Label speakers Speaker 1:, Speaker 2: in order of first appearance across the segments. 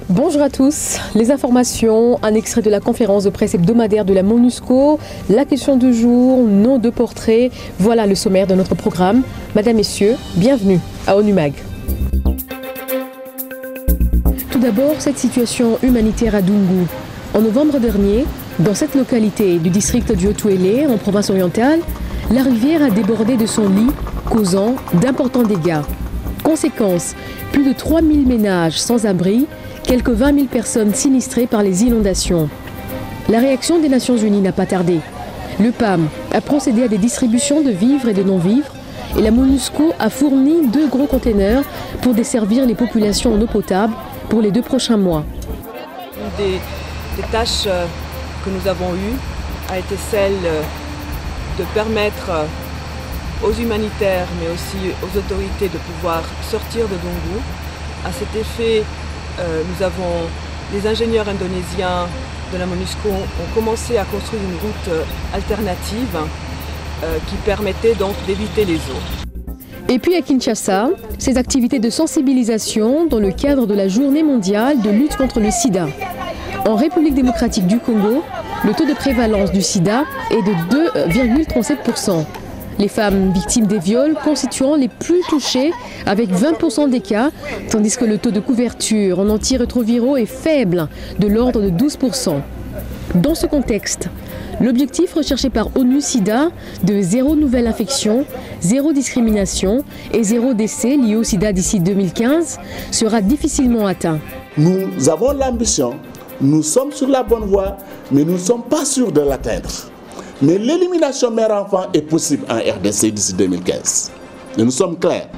Speaker 1: Bonjour à tous. Les informations, un extrait de la conférence de presse hebdomadaire de la MONUSCO, la question du jour, nos deux portraits. Voilà le sommaire de notre programme. Madame, Messieurs, bienvenue à ONUMAG. Tout d'abord, cette situation humanitaire à Dungu. En novembre dernier, dans cette localité du district du Haut-Touélé, en province orientale, la rivière a débordé de son lit, causant d'importants dégâts. Conséquence, plus de 3000 ménages sans abri, quelques 20 000 personnes sinistrées par les inondations. La réaction des Nations Unies n'a pas tardé. Le PAM a procédé à des distributions de vivres et de non-vivres et la MONUSCO a fourni 2 gros containers pour desservir les populations en eau potable pour les 2 prochains mois.
Speaker 2: Une des tâches que nous avons eues a été celle de permettre aux humanitaires mais aussi aux autorités de pouvoir sortir de Dungu. À cet effet, nous avons les ingénieurs indonésiens de la MONUSCO ont commencé à construire une route alternative qui permettait donc d'éviter les eaux.
Speaker 1: Et puis à Kinshasa, ces activités de sensibilisation dans le cadre de la Journée mondiale de lutte contre le sida. En République démocratique du Congo, le taux de prévalence du sida est de 2,37%. Les femmes victimes des viols constituant les plus touchées avec 20% des cas, tandis que le taux de couverture en antirétroviraux est faible, de l'ordre de 12%. Dans ce contexte, l'objectif recherché par ONU-SIDA de 0 nouvelle infection, 0 discrimination et 0 décès liés au sida d'ici 2015 sera difficilement atteint.
Speaker 3: Nous avons l'ambition, nous sommes sur la bonne voie, mais nous ne sommes pas sûrs de l'atteindre. Mais l'élimination mère-enfant est possible en RDC d'ici 2015. Et nous sommes clairs.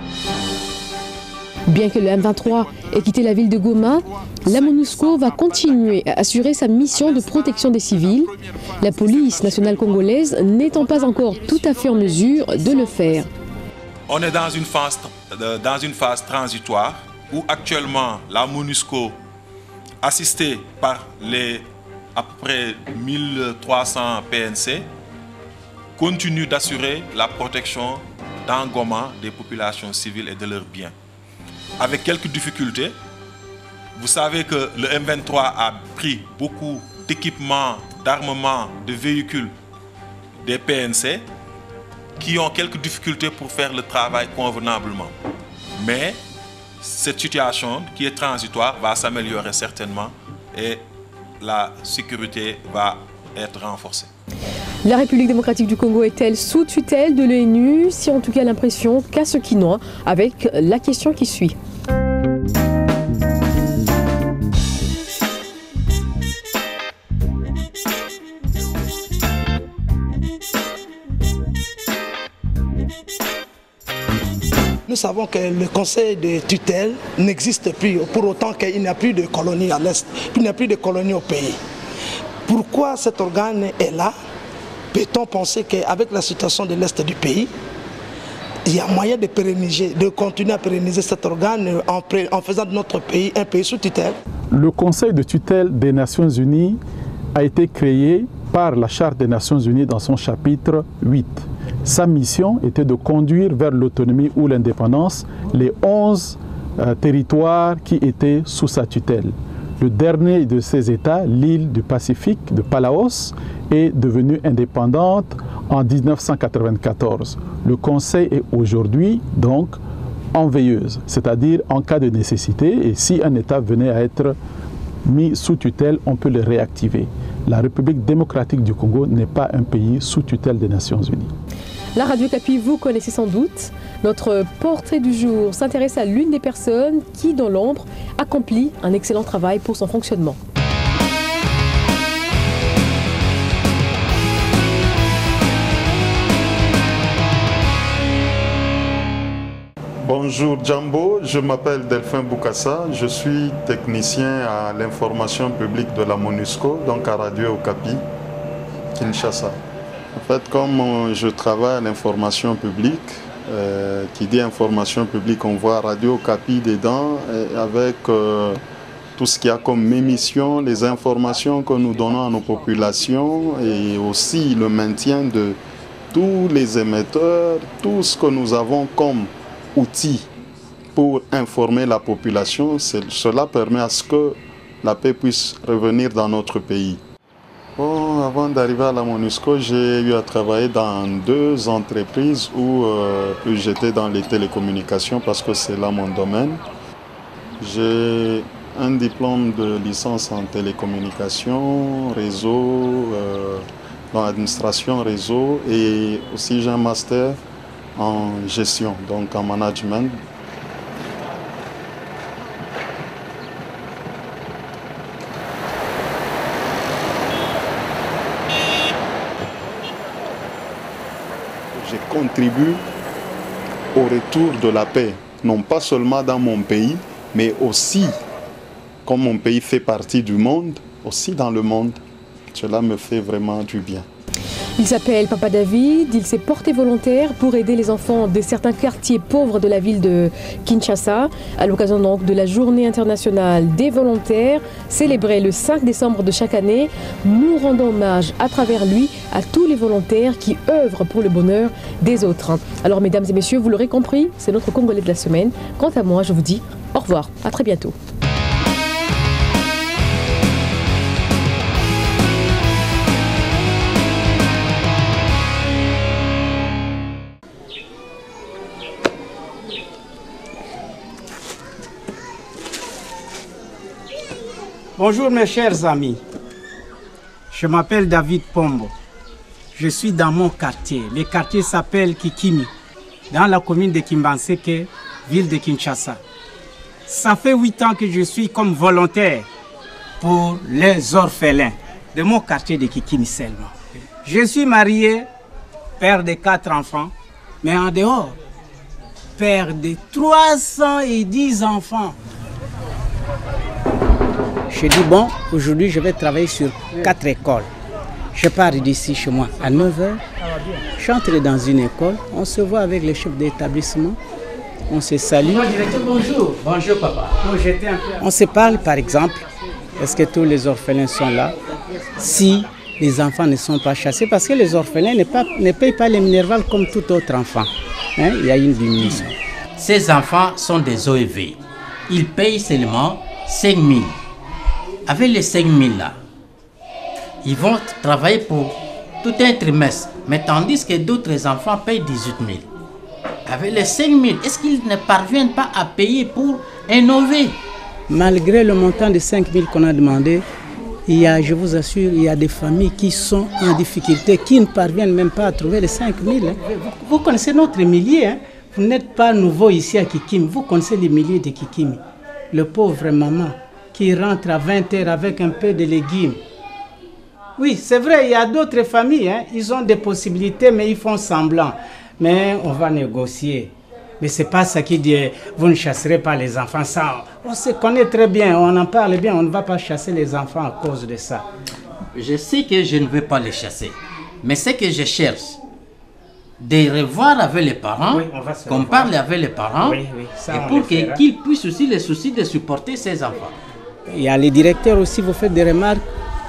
Speaker 1: Bien que le M23 ait quitté la ville de Goma, la MONUSCO va continuer à assurer sa mission de protection des civils, la police nationale congolaise n'étant pas encore tout à fait en mesure de le faire.
Speaker 4: On est dans une phase transitoire où actuellement la MONUSCO, assistée par les à peu près 1300 PNC, continue d'assurer la protection dans Goma des populations civiles et de leurs biens. Avec quelques difficultés, vous savez que le M23 a pris beaucoup d'équipements, d'armements, de véhicules des PNC qui ont quelques difficultés pour faire le travail convenablement. Mais cette situation qui est transitoire va s'améliorer certainement et la sécurité va être renforcée.
Speaker 1: La République démocratique du Congo est-elle sous tutelle de l'ONU? Si en tout cas l'impression qu'a ce quinoa avec la question qui suit.
Speaker 5: Nous savons que le conseil de tutelle n'existe plus, pour autant qu'il n'y a plus de colonies à l'Est, qu'il n'y a plus de colonies au pays. Pourquoi cet organe est là? Peut-on penser qu'avec la situation de l'Est du pays, il y a moyen de pérenniser, de continuer à pérenniser cet organe en faisant de notre pays un pays sous tutelle?
Speaker 6: Le Conseil de tutelle des Nations Unies a été créé par la Charte des Nations Unies dans son chapitre 8. Sa mission était de conduire vers l'autonomie ou l'indépendance les 11 territoires qui étaient sous sa tutelle. Le dernier de ces États, l'île du Pacifique de Palaos, est devenue indépendante en 1994. Le Conseil est aujourd'hui donc en veilleuse, c'est-à-dire en cas de nécessité, et si un État venait à être mis sous tutelle, on peut le réactiver. La République démocratique du Congo n'est pas un pays sous tutelle des Nations Unies.
Speaker 1: La Radio Okapi, vous connaissez sans doute. Notre portrait du jour s'intéresse à l'une des personnes qui, dans l'ombre, accomplit un excellent travail pour son fonctionnement.
Speaker 7: Bonjour Djambo, je m'appelle Delphin Boukassa, je suis technicien à l'information publique de la MONUSCO, donc à Radio Okapi, Kinshasa. En fait, comme je travaille à l'information publique, qui dit information publique, on voit Radio Okapi dedans, avec tout ce qu'il y a comme émission, les informations que nous donnons à nos populations et aussi le maintien de tous les émetteurs, tout ce que nous avons comme outils pour informer la population. Cela permet à ce que la paix puisse revenir dans notre pays. Bon, avant d'arriver à la MONUSCO, j'ai eu à travailler dans 2 entreprises où j'étais dans les télécommunications parce que c'est là mon domaine. J'ai un diplôme de licence en télécommunications, réseau, dans l'administration réseau et aussi j'ai un master en gestion, donc en management. Je contribue au retour de la paix, non pas seulement dans mon pays, mais aussi, comme mon pays fait partie du monde, aussi dans le monde. Cela me fait vraiment du bien.
Speaker 1: Il s'appelle Papa David, il s'est porté volontaire pour aider les enfants de certains quartiers pauvres de la ville de Kinshasa, à l'occasion donc de la Journée internationale des volontaires, célébrée le 5 décembre de chaque année. Nous rendons hommage à travers lui à tous les volontaires qui œuvrent pour le bonheur des autres. Alors mesdames et messieurs, vous l'aurez compris, c'est notre Congolais de la semaine. Quant à moi, je vous dis au revoir, à très bientôt.
Speaker 8: Bonjour mes chers amis, je m'appelle David Pombo, je suis dans mon quartier, le quartier s'appelle Kikimi, dans la commune de Kimbanseke, ville de Kinshasa. Ça fait 8 ans que je suis comme volontaire pour les orphelins de mon quartier de Kikimi seulement. Je suis marié, père de 4 enfants, mais en dehors, père de 310 enfants. Je dis bon, aujourd'hui je vais travailler sur 4 écoles. Je pars d'ici chez moi à 9 h. J'entre dans une école, on se voit avec le chef d'établissement, on se salue. Bonjour. Bonjour papa. On se parle par exemple, est-ce que tous les orphelins sont là? Si les enfants ne sont pas chassés, parce que les orphelins ne payent pas les minérales comme tout autre enfant. Hein? Il y a une diminution.
Speaker 9: Ces enfants sont des OEV. Ils payent seulement 5 000. Avec les 5 000 là, ils vont travailler pour tout un trimestre, mais tandis que d'autres enfants payent 18 000. Avec les 5 000, est-ce qu'ils ne parviennent pas à payer pour un OV?
Speaker 8: Malgré le montant de 5 000 qu'on a demandé, il y a, je vous assure, il y a des familles qui sont en difficulté, qui ne parviennent même pas à trouver les 5 000. Hein. Vous connaissez notre millier, hein? Vous n'êtes pas nouveau ici à Kikimi, vous connaissez les milliers de Kikimi. Le pauvre maman qui rentre à 20 h avec un peu de légumes. Oui, c'est vrai, il y a d'autres familles, hein, ils ont des possibilités, mais ils font semblant. Mais on va négocier. Mais ce n'est pas ça qui dit, vous ne chasserez pas les enfants. Ça, on se connaît très bien, on en parle bien, on ne va pas chasser les enfants à cause de ça.
Speaker 9: Je sais que je ne veux pas les chasser, mais ce que je cherche, de revoir avec les parents, oui, qu'on parle avec les parents, oui, oui, ça, et pour qu'ils puissent aussi les soucis de supporter ces enfants.
Speaker 8: Il y a les directeurs aussi, vous faites des remarques,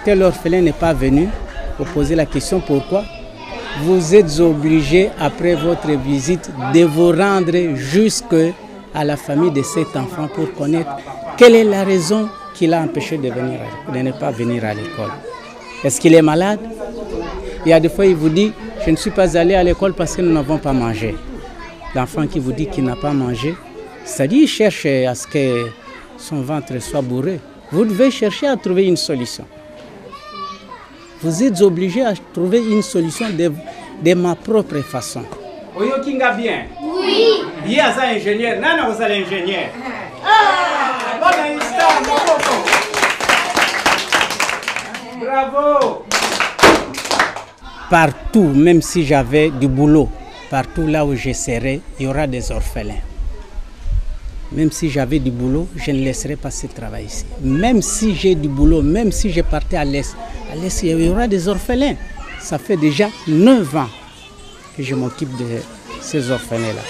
Speaker 8: tel orphelin n'est pas venu, vous posez la question pourquoi. Vous êtes obligé, après votre visite, de vous rendre jusqu'à la famille de cet enfant pour connaître quelle est la raison qui l'a empêché de ne pas venir à l'école. Est-ce qu'il est malade? Il y a des fois, il vous dit, je ne suis pas allé à l'école parce que nous n'avons pas mangé. L'enfant qui vous dit qu'il n'a pas mangé, c'est-à-dire qu'il cherche à ce que son ventre soit bourré. Vous devez chercher à trouver une solution. Vous êtes obligé à trouver une solution de ma propre façon.
Speaker 10: Oyo Kinga bien? Oui. Il y a un ingénieur. Nana, vous allez ingénieur. Ah, bon instant, bravo.
Speaker 8: Partout, même si j'avais du boulot, partout là où je serai, il y aura des orphelins. Même si j'avais du boulot, je ne laisserai pas ce travail ici. Même si j'ai du boulot, même si je partais à l'Est, il y aura des orphelins. Ça fait déjà 9 ans que je m'occupe de ces orphelins-là.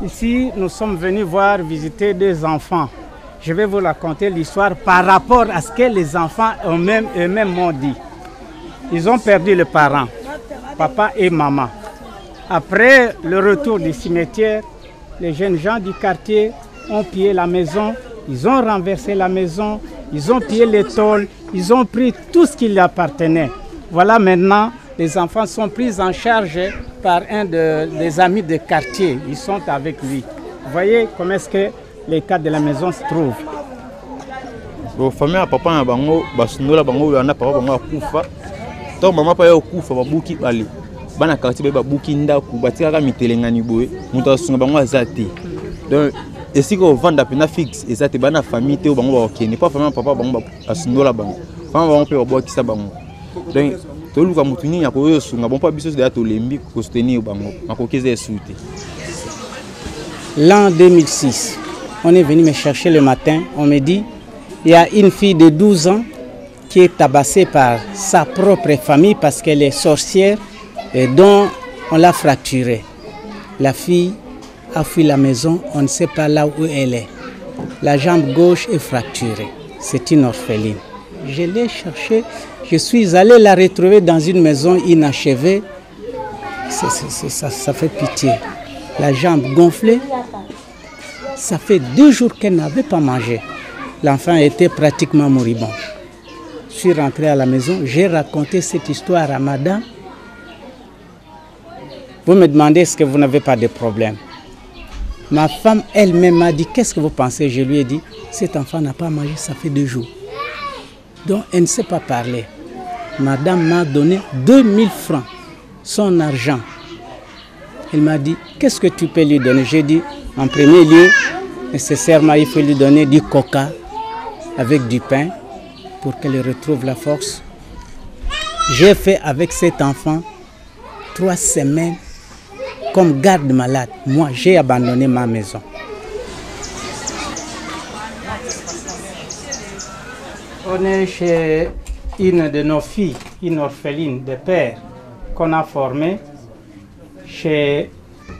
Speaker 8: Ici, nous sommes venus visiter des enfants. Je vais vous raconter l'histoire par rapport à ce que les enfants eux-mêmes m'ont dit. Ils ont perdu le parent, papa et maman. Après le retour du cimetière, les jeunes gens du quartier ont pillé la maison, ils ont renversé la maison, ils ont pillé les tôles, ils ont pris tout ce qui leur appartenait. Voilà maintenant, les enfants sont pris en charge par un des amis de quartier. Ils sont avec lui. Vous voyez comment est-ce que les cadres de la maison se trouvent.
Speaker 11: La famille a papa na bango basundola bango yana papa bango akufa. Donc maman pa yo kufa babuki bale. Bana quartier ba buki ndaku batika mitelengani boye. Muta sunga bango azate. Donc et si qu'on vend pena fixe et ça te bana famille te bango ba okene pas famille papa bango basundola bango. Famille bango pe ba kisa bango. Donc tout le monde mutuni ya ko sunga bon pas biso de to lembi ko soutenir bango. Makokeze souté.
Speaker 8: L'an 2006, on est venu me chercher le matin, on me dit il y a une fille de 12 ans qui est tabassée par sa propre famille parce qu'elle est sorcière et dont on l'a fracturée. La fille a fui la maison, on ne sait pas là où elle est. La jambe gauche est fracturée. C'est une orpheline. Je l'ai cherchée, je suis allé la retrouver dans une maison inachevée. Ça fait pitié. La jambe gonflée, ça fait 2 jours qu'elle n'avait pas mangé. L'enfant était pratiquement moribond. Je suis rentré à la maison, j'ai raconté cette histoire à madame. Vous me demandez est-ce que vous n'avez pas de problème. Ma femme elle-même m'a dit, qu'est-ce que vous pensez? Je lui ai dit, cet enfant n'a pas mangé, ça fait 2 jours. Donc elle ne sait pas parler. Madame m'a donné 2000 francs, son argent. Elle m'a dit, qu'est-ce que tu peux lui donner? J'ai dit, en premier lieu, nécessairement, il faut lui donner du coca avec du pain pour qu'elle retrouve la force. J'ai fait avec cet enfant 3 semaines comme garde malade. Moi, j'ai abandonné ma maison. On est chez une de nos filles, une orpheline de père qu'on a formée chez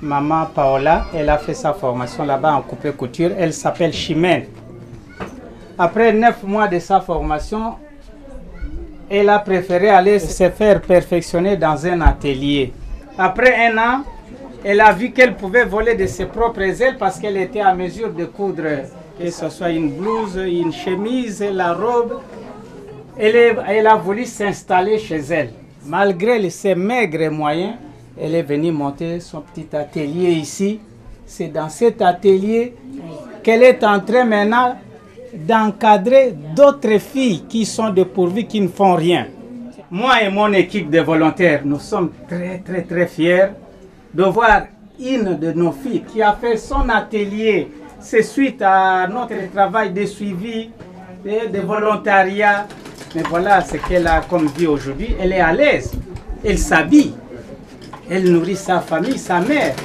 Speaker 8: maman Paola. Elle a fait sa formation là-bas en coupe-couture. Elle s'appelle Chimène. Après 9 mois de sa formation, elle a préféré aller se faire perfectionner dans un atelier. Après 1 an, elle a vu qu'elle pouvait voler de ses propres ailes parce qu'elle était à mesure de coudre, que ce soit une blouse, une chemise, la robe. Elle a voulu s'installer chez elle. Malgré ses maigres moyens, elle est venue monter son petit atelier ici. C'est dans cet atelier qu'elle est en train maintenant d'encadrer d'autres filles qui sont dépourvues, qui ne font rien. Moi et mon équipe de volontaires, nous sommes très fiers de voir une de nos filles qui a fait son atelier. C'est suite à notre travail de suivi, de volontariat. Mais voilà ce qu'elle a comme vie aujourd'hui. Elle est à l'aise, elle s'habille, elle nourrit sa famille, sa mère.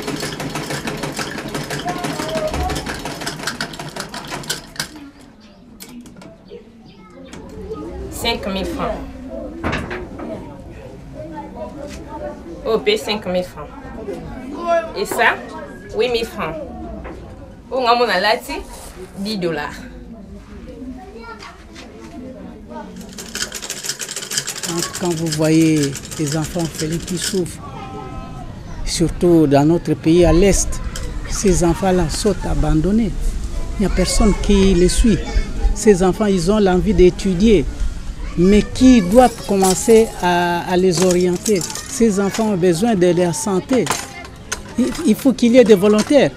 Speaker 12: $5 000 francs. OP, 5 000 francs. Et ça, 8 000 francs. On a lati, $10.
Speaker 8: Quand vous voyez les enfants orphelins qui souffrent, surtout dans notre pays à l'Est, ces enfants-là sont abandonnés. Il n'y a personne qui les suit. Ces enfants, ils ont l'envie d'étudier. Mais qui doit commencer à les orienter? Ces enfants ont besoin de leur santé. Il faut qu'il y ait des volontaires.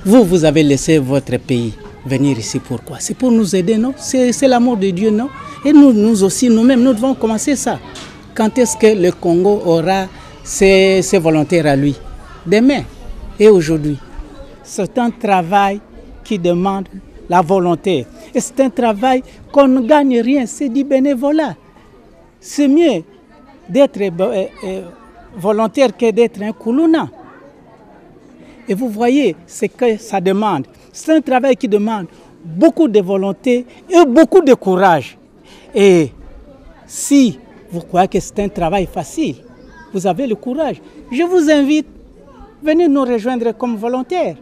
Speaker 8: Vous avez laissé votre pays venir ici. Pourquoi? C'est pour nous aider, non? C'est l'amour de Dieu, non? Et nous aussi, nous-mêmes, nous devons commencer ça. Quand est-ce que le Congo aura ses volontaires à lui? Demain et aujourd'hui. C'est un travail qui demande la volonté. Et c'est un travail qu'on ne gagne rien, c'est du bénévolat. C'est mieux d'être volontaire que d'être un koulouna. Et vous voyez ce que ça demande. C'est un travail qui demande beaucoup de volonté et beaucoup de courage. Et si vous croyez que c'est un travail facile, vous avez le courage, je vous invite, venez nous rejoindre comme volontaires.